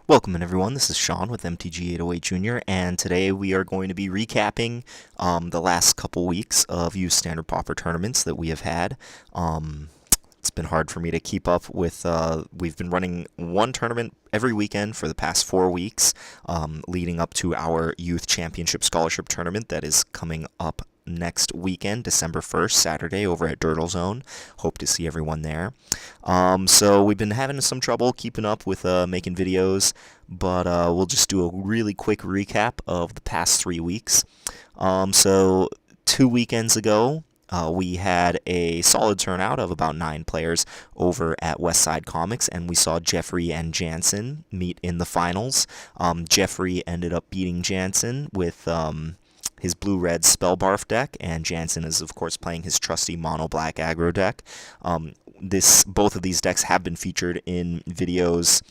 Welcome in everyone, this is Sean with MTG808 Jr. and today we are going to be recapping the last couple weeks of youth standard pauper tournaments that we have had. It's been hard for me to keep up with, we've been running one tournament every weekend for the past 4 weeks, leading up to our youth championship scholarship tournament that is coming up next weekend, December 1st, Saturday, over at Dirtle Zone. Hope to see everyone there. So we've been having some trouble keeping up with making videos, but we'll just do a really quick recap of the past 3 weeks. So 2 weekends ago, we had a solid turnout of about 9 players over at Westside Comics, and we saw Jeffrey and Jansen meet in the finals. Jeffrey ended up beating Jansen with his blue-red Spellbarf deck, and Jansen is, of course, playing his trusty mono-black aggro deck. Both of these decks have been featured in videos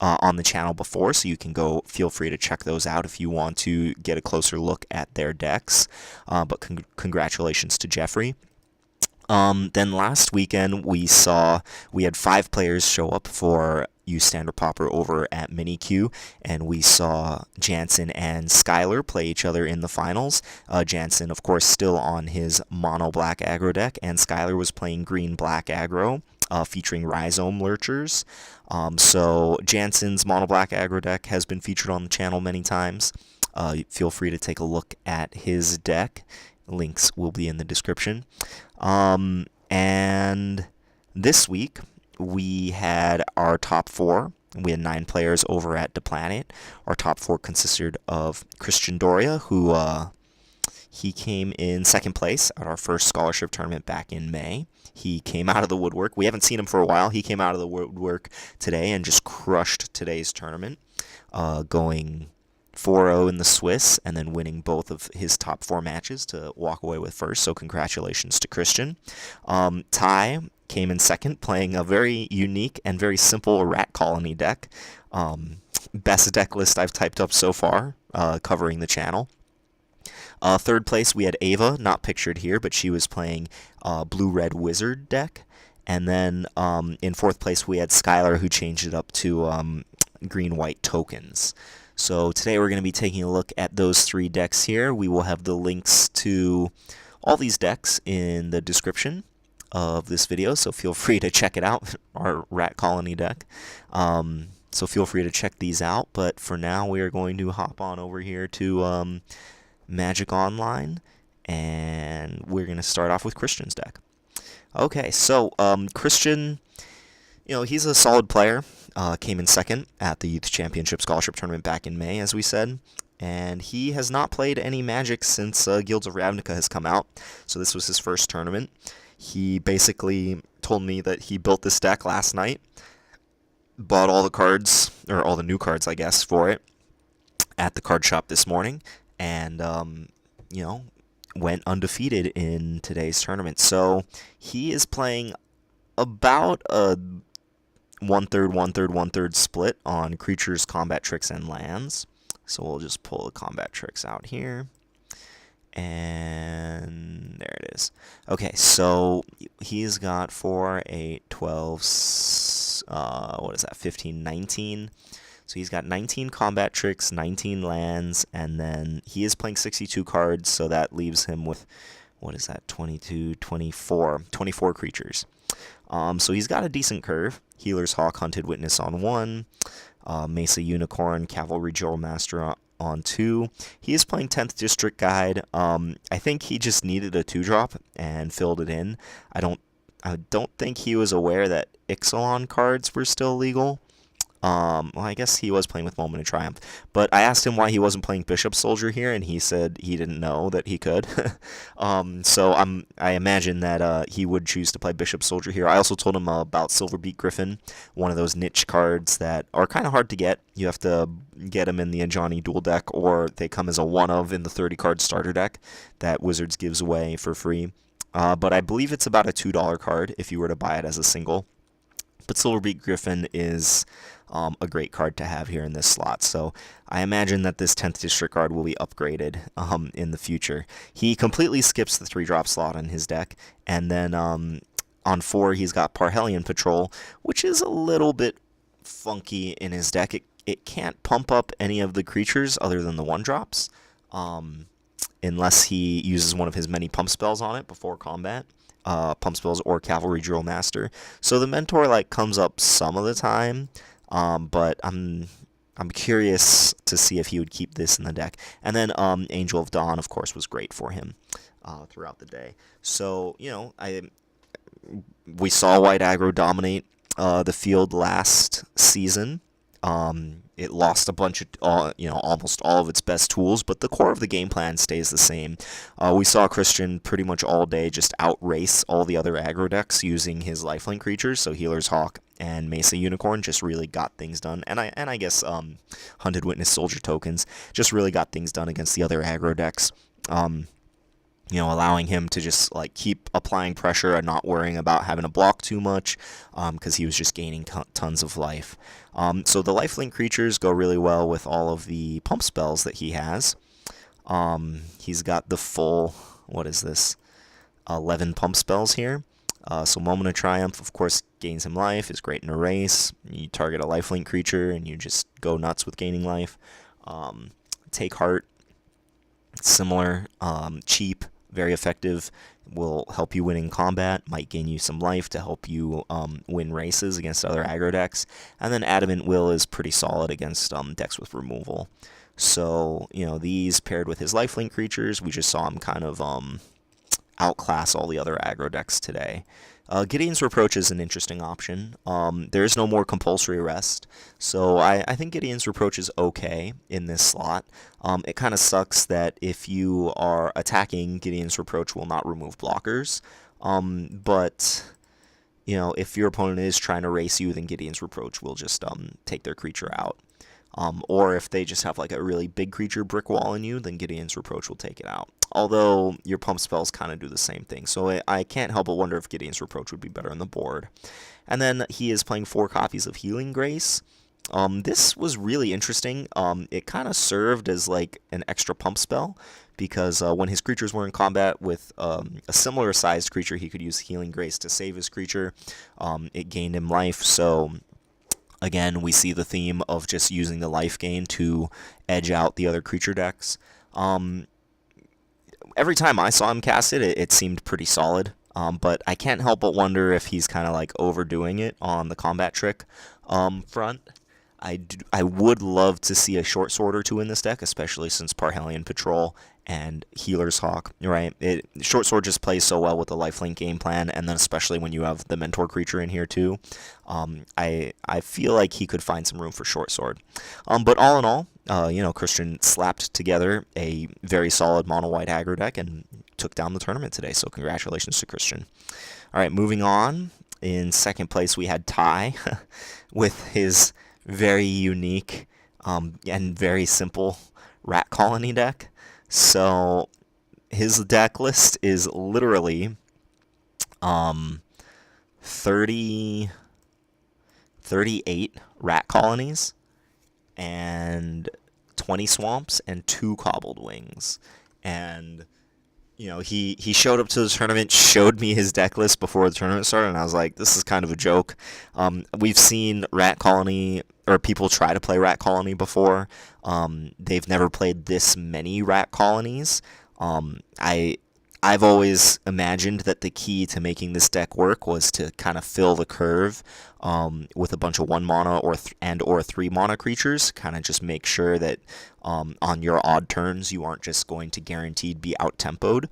on the channel before, so you can feel free to check those out if you want to get a closer look at their decks. But congratulations to Jeffrey. Then last weekend we had 5 players show up for youth standard pauper over at MiniQ, and we saw Jansen and Skylar play each other in the finals. Jansen, of course, still on his mono black aggro deck, and Skylar was playing green black aggro, featuring Rhizome Lurchers. So Jansen's mono black aggro deck has been featured on the channel many times. Feel free to take a look at his deck. Links will be in the description. And this week we had our top 4. We had 9 players over at The Planet. Our top 4 consisted of Christian Doria, who he came in second place at our first scholarship tournament back in May. He came out of the woodwork. We haven't seen him for a while. He came out of the woodwork today and just crushed today's tournament, going 4-0 in the Swiss, and then winning both of his top 4 matches to walk away with first, so congratulations to Christian. Ty came in second, playing a very unique and very simple Rat Colony deck. Best deck list I've typed up so far, covering the channel. Third place, we had Ava, not pictured here, but she was playing Blue-Red Wizard deck. And then in fourth place, we had Skylar, who changed it up to Green-White Tokens. So today we're going to be taking a look at those 3 decks here. We will have the links to all these decks in the description of this video, so feel free to check it out, our Rat Colony deck. So feel free to check these out, but for now we are going to hop on over here to Magic Online, and we're going to start off with Christian's deck. Okay, so Christian, he's a solid player. Came in second at the Youth Championship Scholarship Tournament back in May, as we said, and he has not played any Magic since Guilds of Ravnica has come out, so this was his first tournament. He basically told me that he built this deck last night, bought all the cards, or all the new cards, I guess, for it at the card shop this morning, and, went undefeated in today's tournament. So he is playing about a 1/3, 1/3, 1/3 split on creatures, combat tricks, and lands. So we'll just pull the combat tricks out here. And there it is. Okay, so he's got 4, 8, 12, 15, 19. So he's got 19 combat tricks, 19 lands, and then he is playing 62 cards, so that leaves him with, 24 creatures. So he's got a decent curve. Healer's Hawk, Hunted Witness on 1, Mesa Unicorn, Cavalry Drill Master on 2. He is playing 10th District Guide. I think he just needed a 2-drop and filled it in. I don't think he was aware that Ixalan cards were still legal. Well, I guess he was playing with Moment of Triumph. But I asked him why he wasn't playing Bishop Soldier here, and he said he didn't know that he could. So I imagine that he would choose to play Bishop Soldier here. I also told him about Silverbeak Griffin, one of those niche cards that are kind of hard to get. You have to get them in the Ajani Duel deck, or they come as a one-of in the 30-card starter deck that Wizards gives away for free. But I believe it's about a $2 card if you were to buy it as a single. But Silverbeak Griffin is a great card to have here in this slot, so I imagine that this 10th District card will be upgraded in the future. He completely skips the 3-drop slot in his deck, and then on 4 he's got Parhelion Patrol, which is a little bit funky in his deck. it can't pump up any of the creatures other than the 1-drops, unless he uses one of his many pump spells on it before combat. Pump spells or Cavalry Drill Master. So the Mentor like comes up some of the time, but I'm curious to see if he would keep this in the deck. And then Angel of Dawn, of course, was great for him throughout the day. So we saw white aggro dominate the field last season. It lost a bunch of, almost all of its best tools, but the core of the game plan stays the same. We saw Christian pretty much all day just outrace all the other aggro decks using his lifelink creatures, so Healer's Hawk and Mesa Unicorn just really got things done, and I guess Hunted Witness Soldier tokens just really got things done against the other aggro decks. Allowing him to just like keep applying pressure and not worrying about having to block too much, because he was just gaining tons of life. So the lifelink creatures go really well with all of the pump spells that he has. He's got the full, 11 pump spells here. So Moment of Triumph, of course, gains him life, is great in a race. You target a lifelink creature and you just go nuts with gaining life. Take Heart, similar, cheap, very effective, will help you win in combat, might gain you some life to help you win races against other aggro decks. And then Adamant Will is pretty solid against decks with removal. So, these paired with his lifelink creatures, we just saw him kind of outclass all the other aggro decks today. Gideon's Reproach is an interesting option. There is no more compulsory rest, so I think Gideon's Reproach is okay in this slot. It kind of sucks that if you are attacking, Gideon's Reproach will not remove blockers, but if your opponent is trying to race you, then Gideon's Reproach will just take their creature out. Or if they just have like a really big creature brick wall in you, then Gideon's Reproach will take it out. Although your pump spells kind of do the same thing, so I can't help but wonder if Gideon's Reproach would be better on the board. And then he is playing 4 copies of Healing Grace. This was really interesting. It kind of served as like an extra pump spell, because when his creatures were in combat with a similar sized creature, he could use Healing Grace to save his creature. It gained him life, so again, we see the theme of just using the life gain to edge out the other creature decks. Every time I saw him cast it, it seemed pretty solid, but I can't help but wonder if he's kind of like overdoing it on the combat trick front. I would love to see a short sword or two in this deck, especially since Parhelion Patrol and Healer's Hawk, right? Short sword just plays so well with the lifelink game plan, and then especially when you have the mentor creature in here too. I feel like he could find some room for short sword. But all in all, Christian slapped together a very solid mono white aggro deck and took down the tournament today. So congratulations to Christian. All right, moving on. In second place, we had Ty with his very unique and very simple Rat Colony deck. So his deck list is literally 38 rat colonies and 20 swamps and 2 cobbled wings. And he showed up to the tournament, showed me his deck list before the tournament started, and I was like, this is kind of a joke. We've seen Rat Colony, or people try to play Rat Colony before. They've never played this many rat colonies. I've always imagined that the key to making this deck work was to kind of fill the curve with a bunch of 1 mana or 3 mana creatures, kind of just make sure that on your odd turns you aren't just going to guaranteed be out-tempoed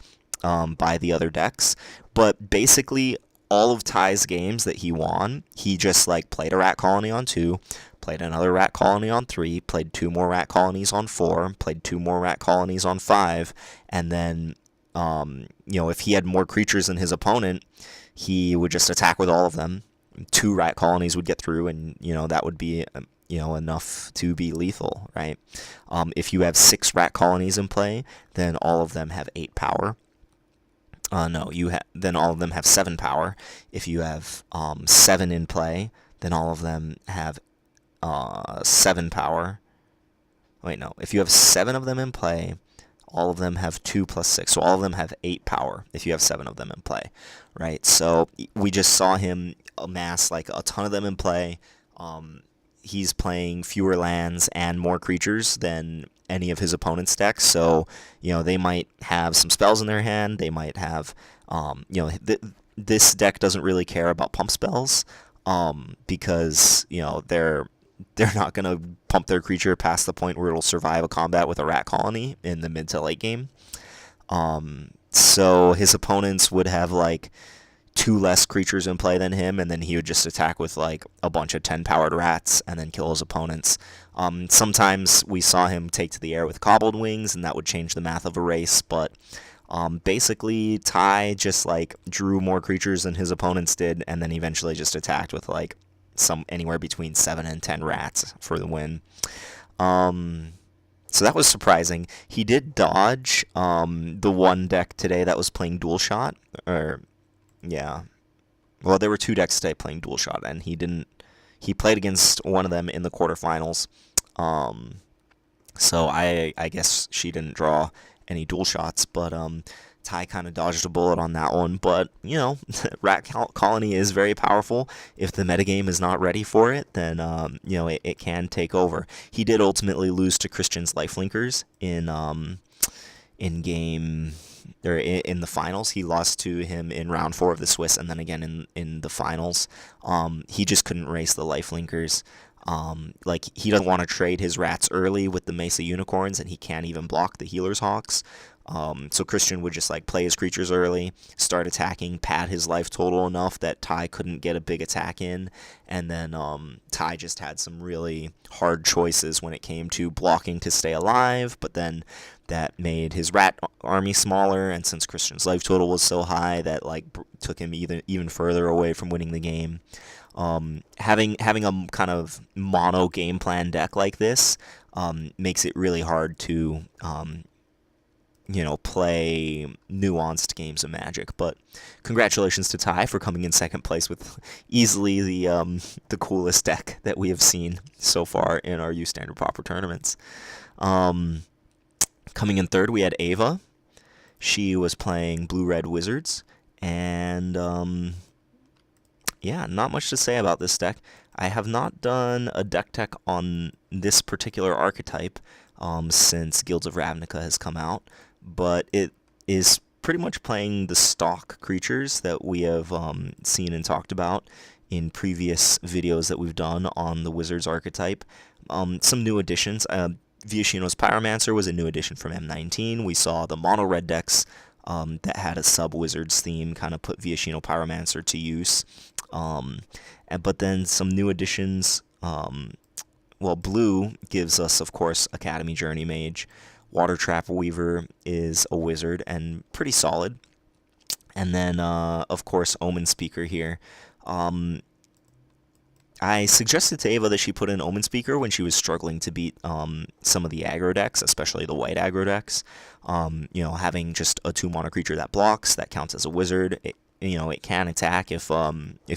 by the other decks. But basically all of Ty's games that he won, he just like played a rat colony on 2, played another rat colony on 3, played 2 more rat colonies on 4, played 2 more rat colonies on 5, and then if he had more creatures than his opponent, he would just attack with all of them. 2 rat colonies would get through, and that would be enough to be lethal, right? If you have 6 rat colonies in play, then all of them have 8 power. Then all of them have 7 power. If you have 7 in play, then all of them have 7 power. Wait, no. If you have 7 of them in play, all of them have 2 plus 6. So all of them have 8 power if you have 7 of them in play, right? So we just saw him amass like a ton of them in play. he's playing fewer lands and more creatures than any of his opponent's decks. So, they might have some spells in their hand. They might have, this deck doesn't really care about pump spells, because, they're not going to pump their creature past the point where it'll survive a combat with a rat colony in the mid to late game. So his opponents would have like 2 less creatures in play than him, and then he would just attack with like a bunch of 10-powered rats and then kill his opponents. Sometimes we saw him take to the air with cobbled wings, and that would change the math of a race, but basically Ty just like drew more creatures than his opponents did, and then eventually just attacked with like anywhere between 7 and 10 rats for the win. So that was surprising. He did dodge the one deck today that was playing dual shot, yeah. Well, there were 2 decks today playing dual shot, and he played against one of them in the quarterfinals. So I guess she didn't draw any dual shots, but Ty kind of dodged a bullet on that one. But, Rat Colony is very powerful. If the metagame is not ready for it, then, it can take over. He did ultimately lose to Christian's Lifelinkers in game, or in the finals. He lost to him in round 4 of the Swiss, and then again in the finals. He just couldn't race the Lifelinkers. He doesn't want to trade his rats early with the Mesa Unicorns, and he can't even block the Healer's Hawks. So Christian would just play his creatures early, start attacking, pad his life total enough that Ty couldn't get a big attack in, and then Ty just had some really hard choices when it came to blocking to stay alive, but then that made his rat army smaller, and since Christian's life total was so high, that took him even further away from winning the game. Having a kind of mono game plan deck like this makes it really hard to play nuanced games of Magic. But congratulations to Ty for coming in second place with easily the coolest deck that we have seen so far in our U Standard Pauper tournaments. Coming in third, we had Ava. She was playing Blue-Red Wizards, and yeah, not much to say about this deck. I have not done a deck tech on this particular archetype since Guilds of Ravnica has come out, but it is pretty much playing the stock creatures that we have seen and talked about in previous videos that we've done on the Wizards archetype. Some new additions. Viashino's Pyromancer was a new addition from M19. We saw the mono red decks that had a sub-Wizards theme kind of put Viashino Pyromancer to use. But then some new additions. Blue gives us, of course, Academy Journey Mage. Water Trap Weaver is a wizard and pretty solid. And then, of course, Omen Speaker here. I suggested to Ava that she put in Omen Speaker when she was struggling to beat some of the aggro decks, especially the white aggro decks. Having just a 2-mana creature that blocks, that counts as a wizard. It can attack if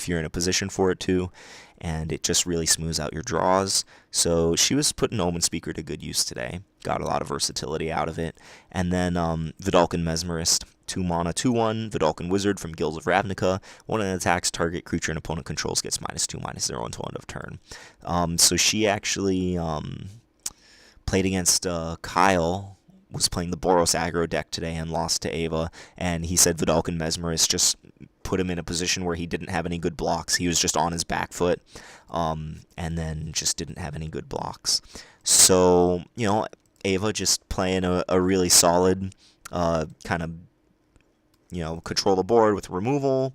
you're in a position for it to, and it just really smooths out your draws. So she was putting Omen Speaker to good use today. Got a lot of versatility out of it. And then Vidalcan Mesmerist, 2-mana, 2/1, Vidalcan Wizard from Guilds of Ravnica. When it attacks, target creature an opponent controls gets -2/-0 until end of turn. So she actually played against Kyle, was playing the Boros aggro deck today and lost to Ava, and he said Vidalcan Mesmerist just put him in a position where he didn't have any good blocks. He was just on his back foot, and then just didn't have any good blocks. So, Ava just playing a really solid kind of, control the board with removal,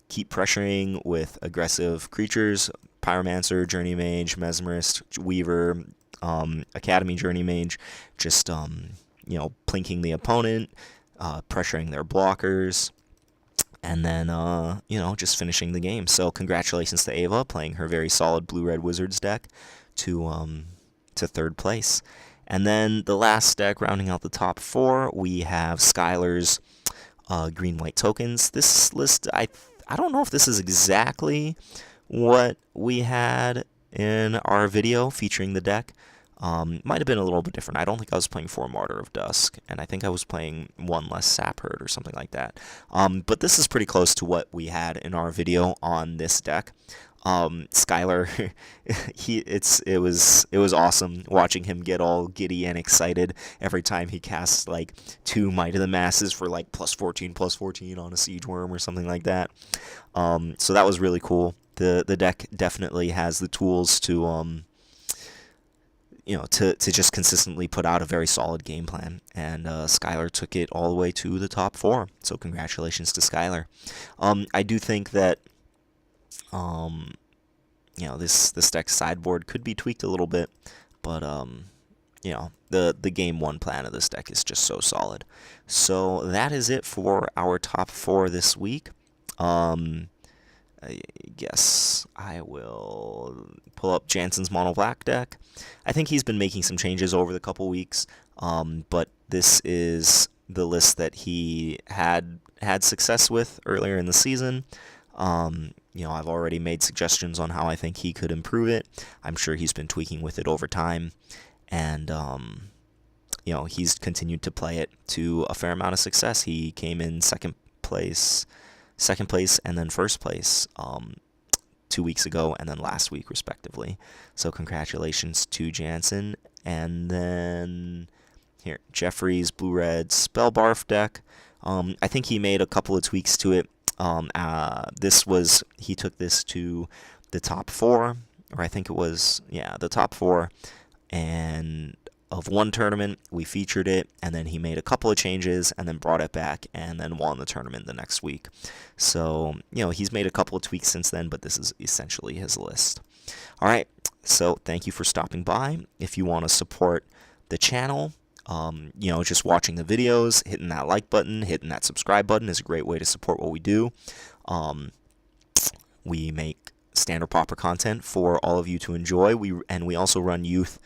keep pressuring with aggressive creatures, Pyromancer, Journey Mage, Mesmerist, Weaver, Academy Journey Mage, just, plinking the opponent, pressuring their blockers, and then, just finishing the game. So congratulations to Ava, playing her very solid Blue-Red Wizards deck to third place. And then the last deck, rounding out the top 4, we have Skylar's Green-White Tokens. This list, I don't know if this is exactly what we had in our video featuring the deck. Might have been a little bit different. I don't think I was playing 4 Martyr of Dusk, and I think I was playing 1 less Sap Herd or something like that. But this is pretty close to what we had in our video on this deck. Skylar, it was awesome watching him get all giddy and excited every time he casts like 2 Might of the Masses for like +14/+14 on a Siege Worm or something like that. So that was really cool. The deck definitely has the tools to to just consistently put out a very solid game plan, and Skylar took it all the way to the top 4. So congratulations to Skylar. I do think that this deck's sideboard could be tweaked a little bit, but the game 1 plan of this deck is just so solid. So that is it for our top 4 this week. I guess I will pull up Jansen's Mono Black deck. I think he's been making some changes over the couple weeks, but this is the list that he had success with earlier in the season. I've already made suggestions on how I think he could improve it. I'm sure he's been tweaking with it over time, and he's continued to play it to a fair amount of success. He came in second place, and then first place 2 weeks ago, and then last week, respectively. So congratulations to Jansen. And then here, Jeffrey's Blue-Red Spell Barf deck. I think he made a couple of tweaks to it. He took this to the top 4, or I think it was, the top 4, and of one tournament, we featured it, and then he made a couple of changes, and then brought it back, and then won the tournament the next week. So, he's made a couple of tweaks since then, but this is essentially his list. All right, so thank you for stopping by. If you want to support the channel, just watching the videos, hitting that like button, hitting that subscribe button is a great way to support what we do. We make standard Pauper content for all of you to enjoy. We also run youth,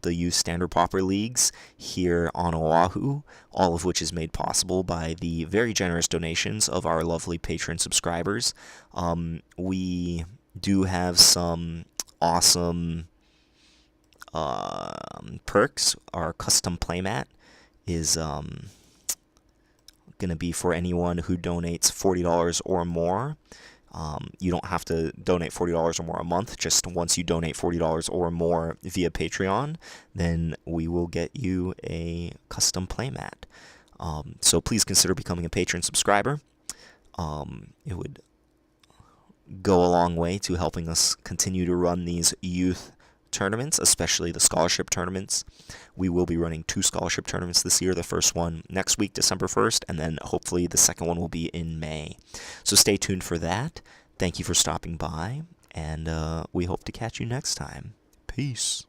the youth standard Pauper leagues here on Oahu, all of which is made possible by the very generous donations of our lovely patron subscribers. We do have some awesome perks. Our custom playmat is going to be for anyone who donates $40 or more. You don't have to donate $40 or more a month. Just once you donate $40 or more via Patreon, then we will get you a custom playmat. So please consider becoming a patron subscriber. It would go a long way to helping us continue to run these youth tournaments, especially the scholarship tournaments. We will be running 2 scholarship tournaments this year. The first one next week, December 1st, and then hopefully the second one will be in May. So stay tuned for that. Thank you for stopping by, and we hope to catch you next time. Peace.